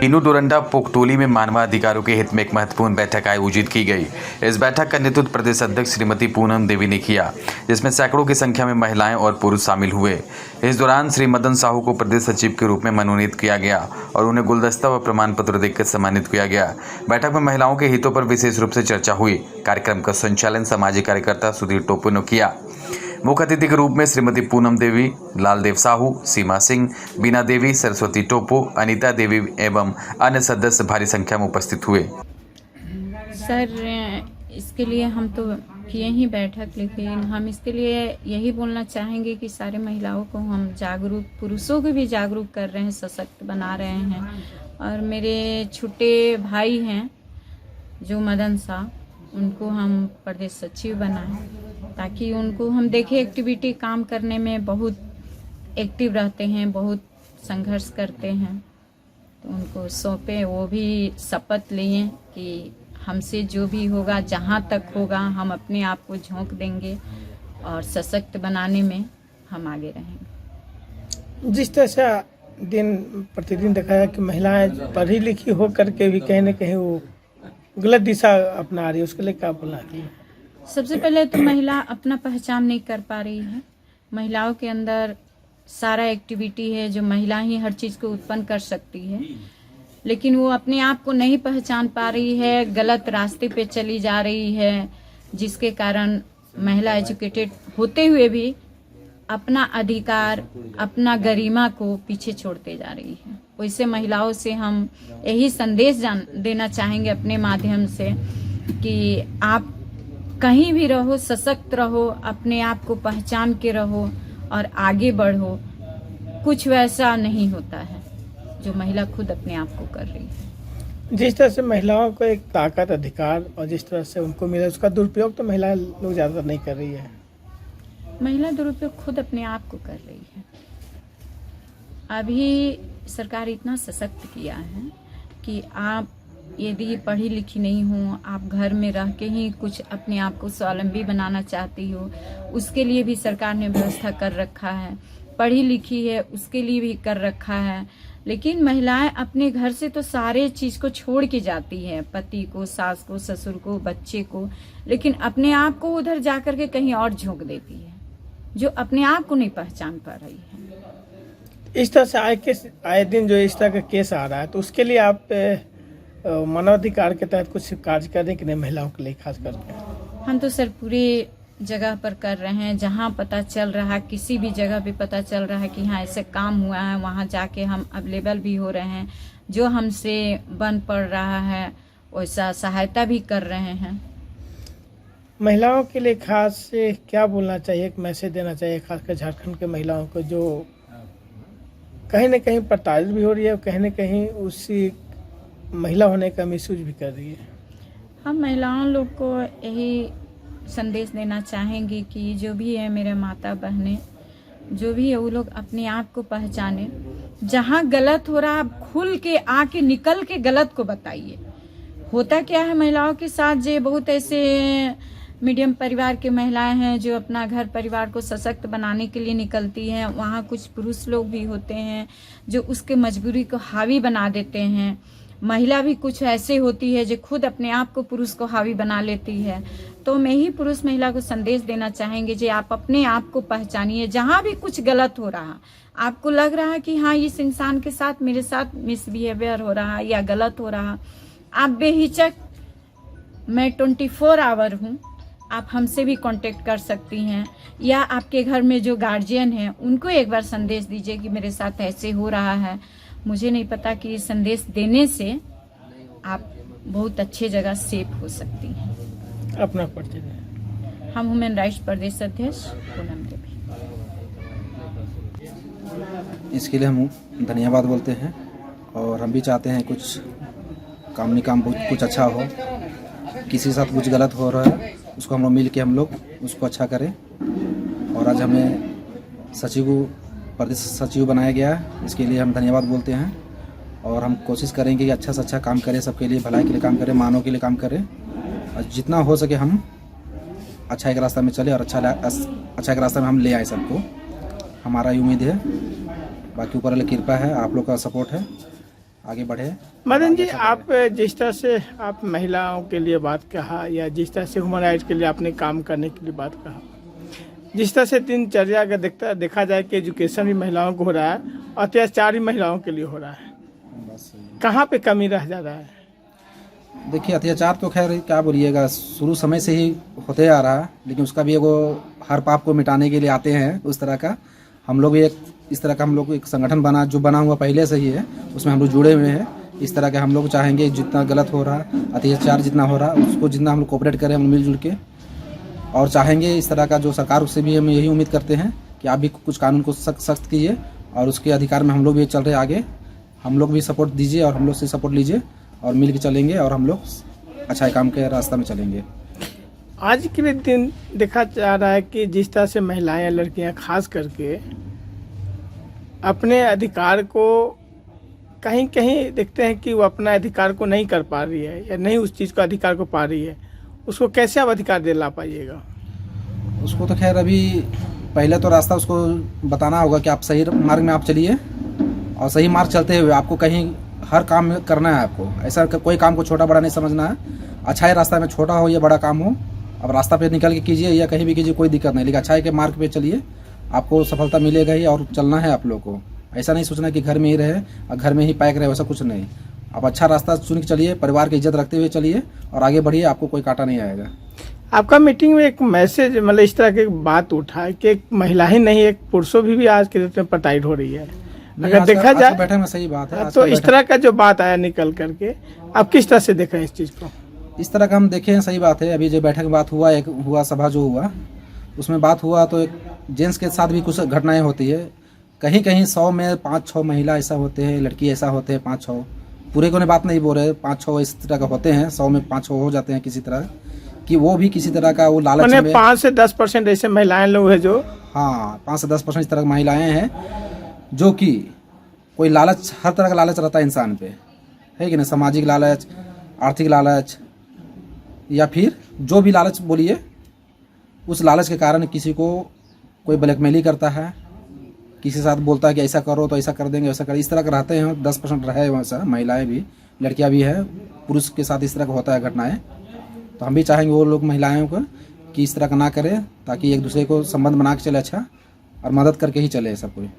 तीनों डोरंडा पोकटोली में मानवाधिकारों के हित में एक महत्वपूर्ण बैठक आयोजित की गई। इस बैठक का नेतृत्व प्रदेश अध्यक्ष श्रीमती पूनम देवी ने किया, जिसमें सैकड़ों की संख्या में महिलाएं और पुरुष शामिल हुए। इस दौरान श्री मदन साहू को प्रदेश सचिव के रूप में मनोनीत किया गया और उन्हें गुलदस्ता व प्रमाण पत्र देकर सम्मानित किया गया। बैठक में महिलाओं के हितों पर विशेष रूप से चर्चा हुई। कार्यक्रम का संचालन सामाजिक कार्यकर्ता सुधीर टोपे ने किया। मुख्य अतिथि के रूप में श्रीमती पूनम देवी, लालदेव साहू, सीमा सिंह, बीना देवी, सरस्वती टोपो, अनीता देवी एवं अन्य सदस्य भारी संख्या में उपस्थित हुए। सर, इसके लिए हम तो किए ही बैठक, लेकिन हम इसके लिए यही बोलना चाहेंगे कि सारे महिलाओं को हम जागरूक, पुरुषों को भी जागरूक कर रहे हैं, सशक्त बना रहे हैं। और मेरे छोटे भाई हैं जो मदन शाह, उनको हम प्रदेश सचिव बनाएं ताकि उनको हम देखें एक्टिविटी काम करने में बहुत एक्टिव रहते हैं, बहुत संघर्ष करते हैं। तो उनको सौंपे, वो भी शपथ लिए कि हमसे जो भी होगा, जहाँ तक होगा, हम अपने आप को झोंक देंगे और सशक्त बनाने में हम आगे रहेंगे। जिस तरह से दिन प्रतिदिन देखा है कि महिलाएं पढ़ी लिखी हो करके भी कहीं न कहीं वो गलत दिशा अपना रही है, उसके लिए क्या बोलना है? सबसे पहले तो महिला अपना पहचान नहीं कर पा रही है। महिलाओं के अंदर सारा एक्टिविटी है जो महिला ही हर चीज़ को उत्पन्न कर सकती है, लेकिन वो अपने आप को नहीं पहचान पा रही है, गलत रास्ते पे चली जा रही है, जिसके कारण महिला एजुकेटेड होते हुए भी अपना अधिकार, अपना गरिमा को पीछे छोड़ते जा रही है। वैसे महिलाओं से हम यही संदेश देना चाहेंगे अपने माध्यम से कि आप कहीं भी रहो, सशक्त रहो, अपने आप को पहचान के रहो और आगे बढ़ो। कुछ वैसा नहीं होता है जो महिला खुद अपने आप को कर रही है। जिस तरह से महिलाओं को एक ताकत, अधिकार और जिस तरह से उनको मिला, उसका दुरुपयोग तो महिलाएं लोग ज़्यादातर नहीं कर रही है। महिला दुरुपयोग खुद अपने आप को कर रही है। अभी सरकार इतना सशक्त किया है कि आप यदि पढ़ी लिखी नहीं हो, आप घर में रह के ही कुछ अपने आप को स्वावलंबी बनाना चाहती हो, उसके लिए भी सरकार ने व्यवस्था कर रखा है। पढ़ी लिखी है उसके लिए भी कर रखा है। लेकिन महिलाएं अपने घर से तो सारे चीज़ को छोड़ के जाती है, पति को, सास को, ससुर को, बच्चे को, लेकिन अपने आप को उधर जाकर के कहीं और झोंक देती है, जो अपने आप को नहीं पहचान पा रही है। इस तरह से आए दिन जो इस तरह का केस आ रहा है, तो उसके लिए आप मानवाधिकार के तहत कुछ कार्य करें कि नहीं महिलाओं के लिए खास करके? हम तो सर पूरे जगह पर कर रहे हैं, जहाँ पता चल रहा है, किसी भी जगह पे पता चल रहा है कि हाँ ऐसे काम हुआ है, वहाँ जाके हम अवेलेबल भी हो रहे हैं। जो हमसे बन पड़ रहा है वैसा सहायता भी कर रहे हैं। महिलाओं के लिए खास से क्या बोलना चाहिए, एक मैसेज देना चाहिए खासकर झारखंड के महिलाओं को जो कहीं न कहीं प्रताड़ित भी हो रही है और कहीं न कहीं उसी महिला होने का मिसयूज भी कर रही है? हम महिलाओं लोग को यही संदेश देना चाहेंगे कि जो भी है मेरे माता बहनें, जो भी है वो लोग अपने आप को पहचाने। जहाँ गलत हो रहा है खुल के आके निकल के गलत को बताइए। होता क्या है महिलाओं के साथ, जो बहुत ऐसे मीडियम परिवार के महिलाएं हैं जो अपना घर परिवार को सशक्त बनाने के लिए निकलती हैं, वहाँ कुछ पुरुष लोग भी होते हैं जो उसके मजबूरी को हावी बना देते हैं। महिला भी कुछ ऐसे होती है जो खुद अपने आप को पुरुष को हावी बना लेती है। तो मैं ही पुरुष महिला को संदेश देना चाहेंगे कि आप अपने आप को पहचानिए। जहाँ भी कुछ गलत हो रहा, आपको लग रहा है कि हाँ इस इंसान के साथ मेरे साथ मिसबिहेवियर हो रहा या गलत हो रहा, आप बेहिचक, मैं 24 आवर हूँ, आप हमसे भी कांटेक्ट कर सकती हैं। या आपके घर में जो गार्जियन हैं उनको एक बार संदेश दीजिए कि मेरे साथ ऐसे हो रहा है। मुझे नहीं पता कि ये संदेश देने से आप बहुत अच्छे जगह सेफ हो सकती हैं। अपना परिचय दें। हम ह्यूमन राइट्स प्रदेश अध्यक्ष पूनम देवी। इसके लिए हम धन्यवाद बोलते हैं और हम भी चाहते हैं कुछ काम बहुत कुछ अच्छा हो। किसी के साथ कुछ गलत हो रहा है उसको हम लोग मिल के हम लोग उसको अच्छा करें। और आज हमें प्रदेश सचिव बनाया गया है, इसके लिए हम धन्यवाद बोलते हैं। और हम कोशिश करेंगे कि अच्छा से अच्छा काम करें, सबके लिए भलाई के लिए काम करें, मानव के लिए काम करें और जितना हो सके हम अच्छा के रास्ता में चले और अच्छा के रास्ता में हम ले आए सबको। हमारा उम्मीद है, बाकी ऊपर वाले कृपा है, आप लोग का सपोर्ट है। आगे बढ़े। मदन जी, आप जिस तरह से आप महिलाओं के लिए बात कहा या जिस तरह से ह्यूमन राइट्स के लिए आपने काम करने के लिए बात कहा, जिस तरह से दिनचर्या अगर देखा जाए कि एजुकेशन भी महिलाओं को हो रहा है, अत्याचार भी महिलाओं के लिए हो रहा है, बस कहाँ पे कमी रह जा रहा है? देखिए, अत्याचार तो खैर क्या बोलिएगा, शुरू समय से ही होते आ रहा है, लेकिन उसका भी एगो हर पाप को मिटाने के लिए आते हैं। उस तरह का हम लोग भी एक इस तरह का हम लोग एक संगठन बना हुआ पहले से ही है, उसमें हम लोग जुड़े हुए हैं। इस तरह के हम लोग चाहेंगे जितना गलत हो रहा है, अत्याचार जितना हो रहा है, उसको जितना हम लोग कोऑपरेट करें हम मिलजुल के, और चाहेंगे इस तरह का जो सरकार, उससे भी हम यही उम्मीद करते हैं कि आप भी कुछ कानून को सख्त कीजिए, और उसके अधिकार में हम लोग भी चल रहे आगे। हम लोग भी सपोर्ट दीजिए और हम लोग से सपोर्ट लीजिए, और मिल के चलेंगे और हम लोग अच्छा काम के रास्ता में चलेंगे। आज के दिन देखा जा रहा है कि जिस तरह से महिलाएं, लड़कियां खास करके अपने अधिकार को कहीं कहीं देखते हैं कि वो अपना अधिकार को नहीं कर पा रही है या नहीं उस चीज़ को अधिकार को पा रही है, उसको कैसे आप अधिकार दिला पाइएगा? उसको तो खैर अभी पहले तो रास्ता उसको बताना होगा कि आप सही मार्ग में आप चलिए, और सही मार्ग चलते हुए आपको कहीं हर काम में करना है। आपको ऐसा कोई काम को छोटा बड़ा नहीं समझना है। अच्छाई रास्ता में छोटा हो या बड़ा काम हो, अब रास्ता पे निकल के कीजिए या कहीं भी कीजिए, कोई दिक्कत नहीं, लेकिन अच्छाई के मार्ग पे चलिए, आपको सफलता मिलेगा ही। और चलना है आप लोग को, ऐसा नहीं सोचना कि घर में ही रहे और घर में ही पैक रहे, वैसा कुछ नहीं। आप अच्छा रास्ता चुन के चलिए, परिवार की इज्जत रखते हुए चलिए और आगे बढ़िए, आपको कोई कांटा नहीं आएगा। आपका मीटिंग में एक मैसेज, मतलब इस तरह की बात उठा है कि एक महिला ही नहीं, एक पुरुषों भी आज के डेट में प्रताड़ित हो रही है। अगर देखा जाए बैठक में सही बात है, तो इस तरह का जो बात आया निकल करके, आप किस तरह से देख रहे हैं इस चीज़ को? इस तरह का हम देखें, सही बात है। अभी जो बैठक में बात हुआ, एक हुआ सभा जो हुआ, उसमें बात हुआ तो एक जेंट्स के साथ भी कुछ घटनाएं होती है। कहीं कहीं 100 में 5-6 महिला ऐसा होते हैं, लड़की ऐसा होते हैं 5-6, पूरे को ने बात नहीं बोल रहे, 5-6 इस तरह का होते हैं, 100 में 5-6 हो जाते हैं किसी तरह कि वो भी किसी तरह का वो लालच में 5 से 10% ऐसे महिलाएं लोग हैं जो, हाँ 5 से 10% इस तरह की महिलाएं हैं जो कि कोई लालच, हर तरह का लालच रहता है इंसान पे, है कि नहीं? सामाजिक लालच, आर्थिक लालच, या फिर जो भी लालच बोलिए, उस लालच के कारण किसी को कोई ब्लैकमेलिंग करता है, किसी के साथ बोलता है कि ऐसा करो तो ऐसा कर देंगे, वैसा कर, इस तरह का रहते हैं। 10% रहे वैसा, महिलाएं भी, लड़कियां भी है, पुरुष के साथ इस तरह का होता है घटनाएं। तो हम भी चाहेंगे वो लोग महिलाओं को कि इस तरह का ना करें, ताकि एक दूसरे को संबंध बना के चले अच्छा, और मदद करके ही चले सब कोई।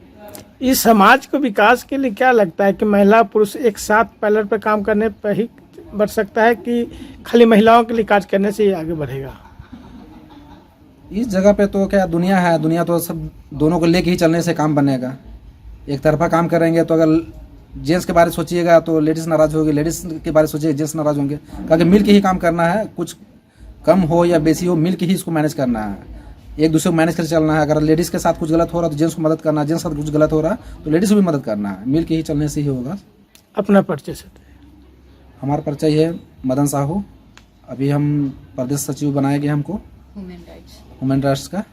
इस समाज को विकास के लिए क्या लगता है कि महिला पुरुष एक साथ पैलर पर काम करने पर ही बढ़ सकता है कि खाली महिलाओं के लिए कार्य करने से ही आगे बढ़ेगा? इस जगह पे तो क्या दुनिया है, दुनिया तो सब दोनों को लेके ही चलने से काम बनेगा। एक तरफा काम करेंगे तो अगर जेंट्स के बारे में सोचिएगा तो लेडीज़ नाराज़ होगी, लेडीज़ के बारे में सोचिएगा जेंट्स नाराज़ होंगे, क्योंकि मिल के ही काम करना है। कुछ कम हो या बेसी हो, मिल के ही इसको मैनेज करना है, एक दूसरे को मैनेज कर चलना है। अगर लेडीज़ के साथ कुछ गलत हो रहा है तो जेंट्स को मदद करना है, जेंट्स के साथ कुछ गलत हो रहा है तो लेडीज़ को भी मदद करना है, मिल के ही चलने से ही होगा। अपना परिचय से हमारा परिचय है मदन साहू, अभी हम प्रदेश सचिव बनाए गए हमको ह्यूमन राइट्स का,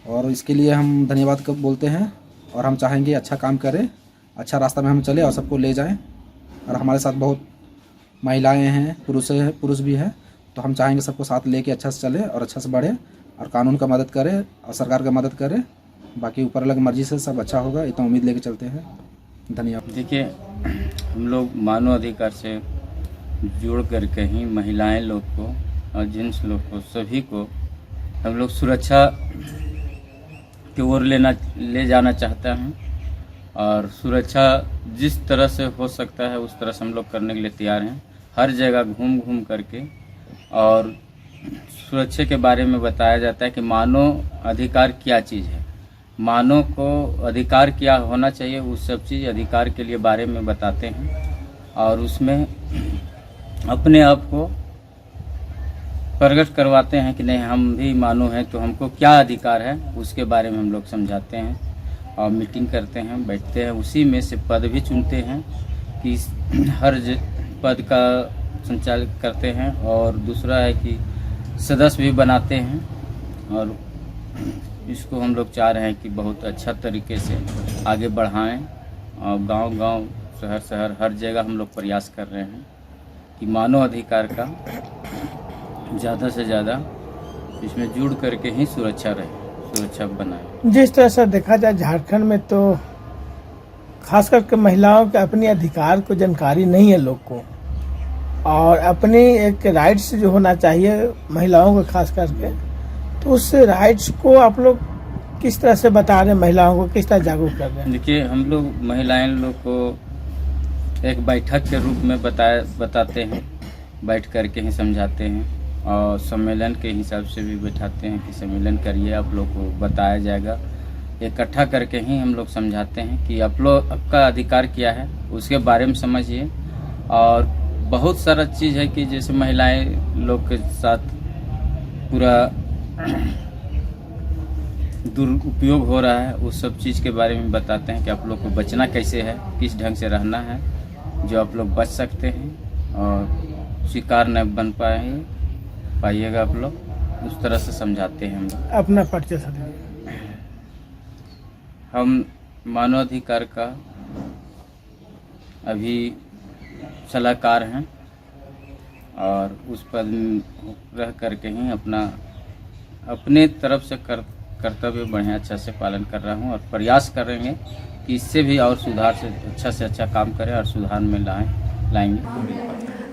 और इसके लिए हम धन्यवाद बोलते हैं। और हम चाहेंगे अच्छा काम करें, अच्छा रास्ता में हम चले और सबको ले जाएं। और हमारे साथ बहुत महिलाएं हैं, पुरुष भी हैं, तो हम चाहेंगे सबको साथ लेके अच्छा से चले और अच्छा से बढ़े और कानून का मदद करें और सरकार का मदद करें। बाकी ऊपर अलग मर्जी से सब अच्छा होगा, इतना उम्मीद लेके चलते हैं। धन्यवाद। देखिए, हम लोग मानव अधिकार से जुड़ करके ही महिलाएं लोग को और जेंट्स लोग को, सभी को हम लोग सुरक्षा की ओर ले जाना चाहते हैं। और सुरक्षा जिस तरह से हो सकता है उस तरह से हम लोग करने के लिए तैयार हैं। हर जगह घूम करके और सुरक्षा के बारे में बताया जाता है कि मानव अधिकार क्या चीज़ है, मानव को अधिकार क्या होना चाहिए, वो सब चीज़ अधिकार के लिए बारे में बताते हैं। और उसमें अपने आप को प्रकट करवाते हैं कि नहीं, हम भी मानव हैं तो हमको क्या अधिकार है, उसके बारे में हम लोग समझाते हैं और मीटिंग करते हैं, बैठते हैं। उसी में से पद भी चुनते हैं कि हर पद का संचालित करते हैं। और दूसरा है कि सदस्य भी बनाते हैं। और इसको हम लोग चाह रहे हैं कि बहुत अच्छा तरीके से आगे बढ़ाएं। और गांव-गांव, शहर हर जगह हम लोग प्रयास कर रहे हैं कि मानव अधिकार का ज़्यादा से ज़्यादा इसमें जुड़ करके ही सुरक्षा रहे, सुरक्षा बनाए। जिस तरह से देखा जाए झारखंड में तो खास करके महिलाओं के अपने अधिकार को जानकारी नहीं है लोग को, और अपनी एक राइट्स जो होना चाहिए महिलाओं को खास करके, तो उस राइट्स को आप लोग किस तरह से बता रहे हैं, महिलाओं को किस तरह जागरूक कर रहे हैं? देखिए, हम लोग महिलाएं लोग को एक बैठक के रूप में बताते हैं, बैठ करके ही समझाते हैं, और सम्मेलन के हिसाब से भी बैठाते हैं कि सम्मेलन करिए, आप लोग को बताया जाएगा। इकट्ठा करके ही हम लोग समझाते हैं कि आप लोग आपका अधिकार क्या है उसके बारे में समझिए। और बहुत सारा चीज़ है कि जैसे महिलाएं लोग के साथ पूरा दुरुपयोग हो रहा है, उस सब चीज़ के बारे में बताते हैं कि आप लोग को बचना कैसे है, किस ढंग से रहना है, जो आप लोग बच सकते हैं और शिकार न बन पाइएगा आप लोग, उस तरह से समझाते हैं हम लोग। अपना परिचय सर। हम मानवाधिकार का अभी सलाहकार हैं और उस पद में रह करके ही अपने तरफ से कर्तव्य बढ़िया अच्छा से पालन कर रहा हूँ, और प्रयास करेंगे कि इससे भी और सुधार से अच्छा काम करें और सुधार में लाएंगे।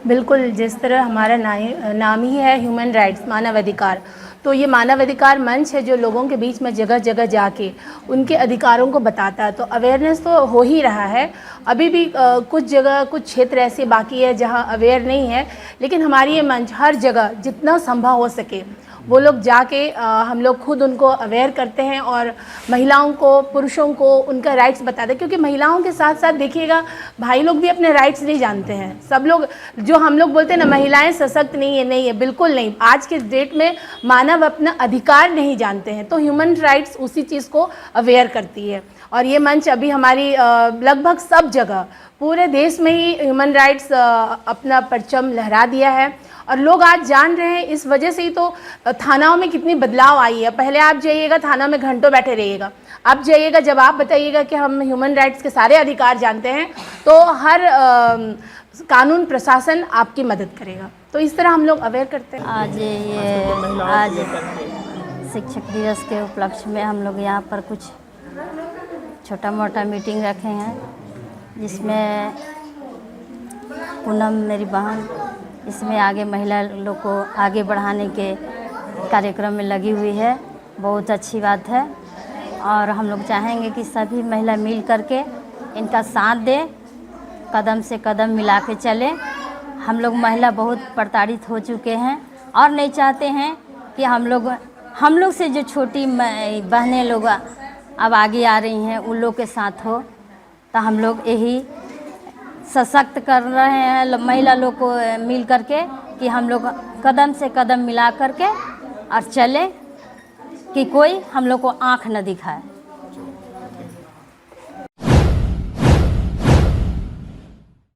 बिल्कुल, जिस तरह हमारा नाम ही है ह्यूमन राइट्स, मानवाधिकार, तो ये मानवाधिकार मंच है जो लोगों के बीच में जगह जगह जाके उनके अधिकारों को बताता है। तो अवेयरनेस तो हो ही रहा है, अभी भी कुछ जगह कुछ क्षेत्र ऐसे बाकी है जहां अवेयर नहीं है, लेकिन हमारी ये मंच हर जगह जितना संभव हो सके वो लोग जाके हम लोग खुद उनको अवेयर करते हैं और महिलाओं को, पुरुषों को उनका राइट्स बताते हैं। क्योंकि महिलाओं के साथ साथ देखिएगा भाई लोग भी अपने राइट्स नहीं जानते हैं। सब लोग जो हम लोग बोलते हैं ना महिलाएं सशक्त नहीं है, बिल्कुल नहीं। आज के डेट में मानव अपना अधिकार नहीं जानते हैं, तो ह्यूमन राइट्स उसी चीज़ को अवेयर करती है। और ये मंच अभी हमारी लगभग सब जगह पूरे देश में ही ह्यूमन राइट्स अपना परचम लहरा दिया है और लोग आज जान रहे हैं। इस वजह से ही तो थानाओं में कितनी बदलाव आई है। पहले आप जाइएगा थाना में घंटों बैठे रहिएगा, अब जाइएगा जब आप बताइएगा कि हम ह्यूमन राइट्स के सारे अधिकार जानते हैं तो हर कानून प्रशासन आपकी मदद करेगा। तो इस तरह हम लोग अवेयर करते हैं। आज शिक्षक दिवस के उपलक्ष्य में हम लोग यहाँ पर कुछ छोटा मोटा मीटिंग रखे हैं, जिसमें पूनम मेरी बहन इसमें आगे महिला लोग को आगे बढ़ाने के कार्यक्रम में लगी हुई है। बहुत अच्छी बात है और हम लोग चाहेंगे कि सभी महिला मिल करके इनका साथ दें, कदम से कदम मिला के चलें। हम लोग महिला बहुत प्रताड़ित हो चुके हैं और नहीं चाहते हैं कि हम लोग से जो छोटी बहनें लोग अब आगे आ रही हैं उन लोग के साथ हो। तो हम लोग यही सशक्त कर रहे हैं महिला लोग को मिल करके कि हम लोग कदम से कदम मिला करके और चलें कि कोई हम लोग को आँख न दिखाए।